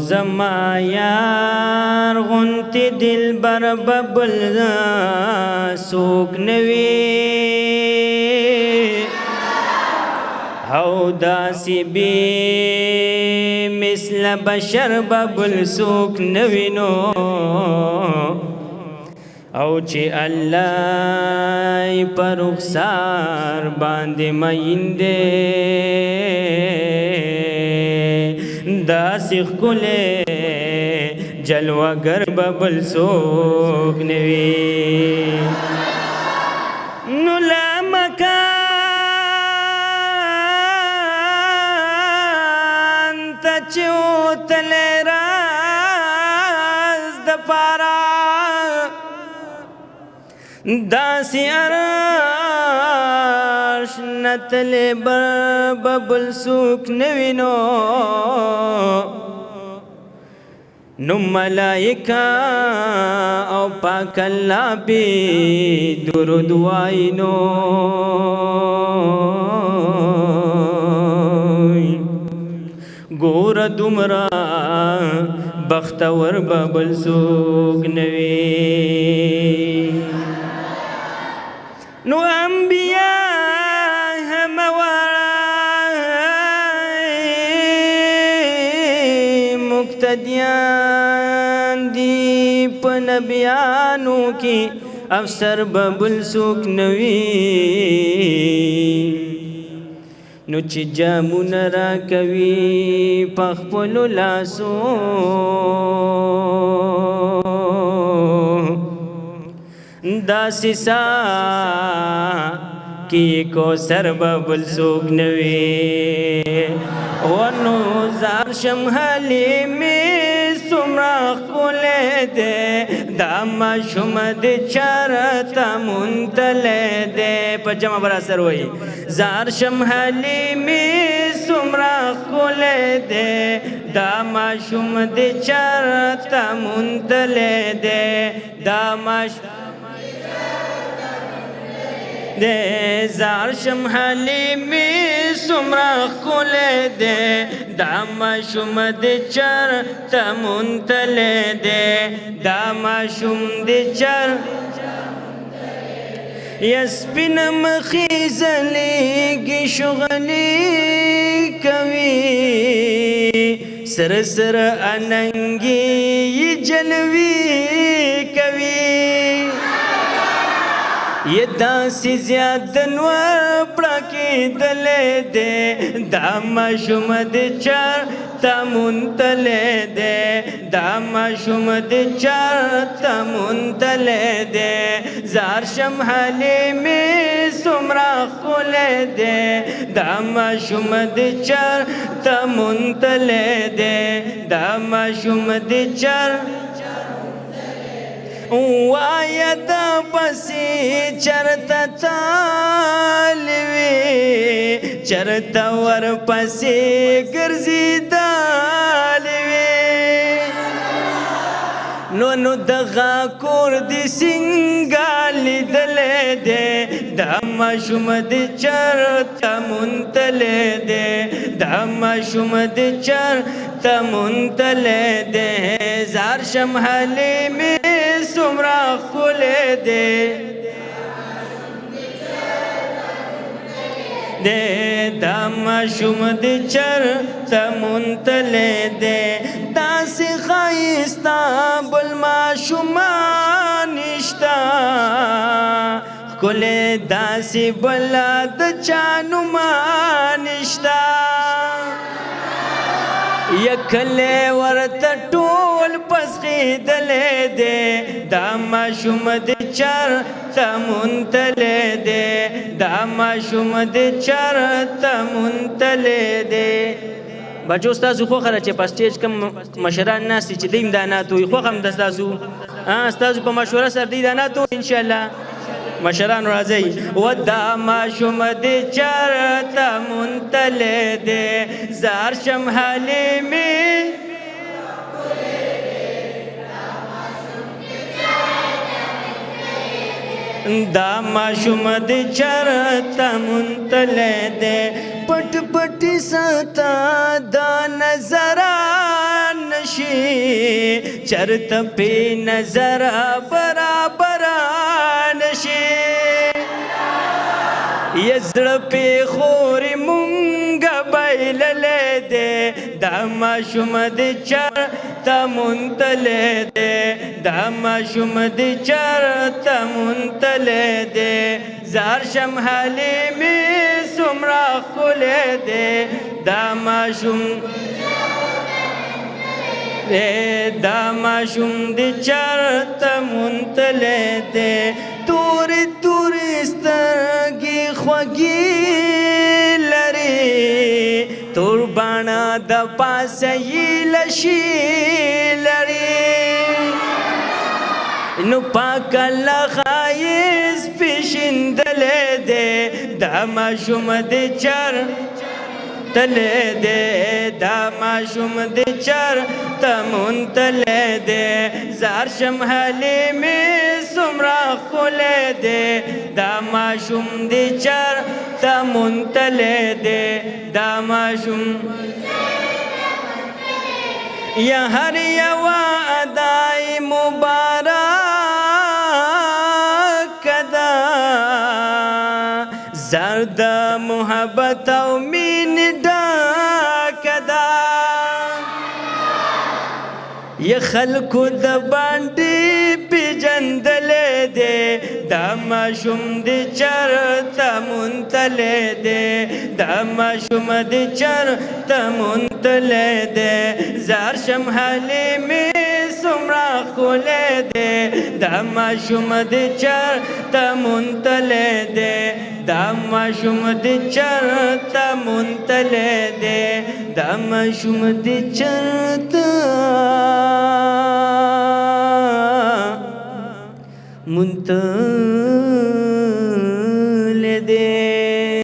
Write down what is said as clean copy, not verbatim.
زما یار غنتی دلبر ببل سوک نوی او داسی بی مثل بشر ببل سوک نوی نو او چی اللہ پر رخسار باندې مین دے داسی خکلے جلوہ گر ببل سوک نوی نو لا مکان تا چو تلے راز دا پارا داسی عرش نتلے ببل سوک نوینو نو ملائکہ او پاک اللہ بی درود وائنو گور دمرا بختور ببل سوک نوی نو انبیاء ہموارا مقتدیان دی پا نبیانو کی افسر ببل سوک نوی نو چی جامون را کوي پخپلو لاسو داسی سا کی کو سر ببل سوک نوی ونو زار شمحلی می سمراخ کولے دے داما شمد چارتا منتلے دے پا جمع برا سر وئی زار شمحلی می سمراخ کولے دے داما شمد چارتا منتلے دے داما دے زار شمحلی می سمراخ کولے دے داما شمد چر تمنتلے دے داما شمد چر یسپن مخیزلی شغلی کوي سر سر اننگی جلوی کوي یہ داسی زیادن و پراکی دلے دے داما شمد چار تا منتلے دے داما شمد چار تا منتلے دے زار شمحلی میں سمرا خولے دے داما شمد چار تا منتلے دے داما شمد چار وایا دا پسی چرتا تالوی چرتا ور پسی گرزی دالوی نو دغا کور دی سنگالی دلے دے داما شمد چرتا منتلے دے داما شمد چرتا منتلے دے زار شمحلی میں سمرا خولے دے دے داما شمد چر تمنتلے دے داسی خائستا بلما شما نشتا کلے داسی بلا دچانو ما نشتا یکلے ورطا ٹول پسخی دلے دے داما شمد چر تمنتلے دے داما شمد چر تمنتلے دے بچو استاسو خو خره چې په سټیج کم مشران ناسي چې دیم داناتو خو هم د استاسو په مشوره سره دی داناتو ان شاء الله مشران راځي وداما شمد چرتا منتلے دے زار شمحلی می داما شمد چرتا منتلے دے پٹ پٹ ستا دا نظران شي چرته په نظر برابر نشي یزړه په خورې مونږه بایللی دی دا ماشوم د چرته مونتلی دی دا ماشوم د چرته مونتلی دی زار شم حلیمې څومره ښکلی دی دا ماشوم دا ماشوم د چرته مونتلی دی تورې تورې سترګې خوږې لري تور باڼه د پاسه یې لشي لري نو پاکه له ښایست پېژندلی دی دا ماشوم د چرته دی دا ماشوم د چرته مونتلی دی زار شم حلیمې څومره ښکلی دی دا ماشوم د چرته مونتلی دی دا ماشوم یا هر یوه ادای مبارک ده زرد محبت او مینې ډکه ده یا خلکو د باندې پېژندلی دی دا ماشوم د چرته مونتلی دی دا ماشوم د چرته مونتلی دی زار شم حلیمې څومره ښکلی دی دا ماشوم د چرته مونتلی دی دا ماشوم د چرته مونتلی دی دا ماشوم د چرته مونتلی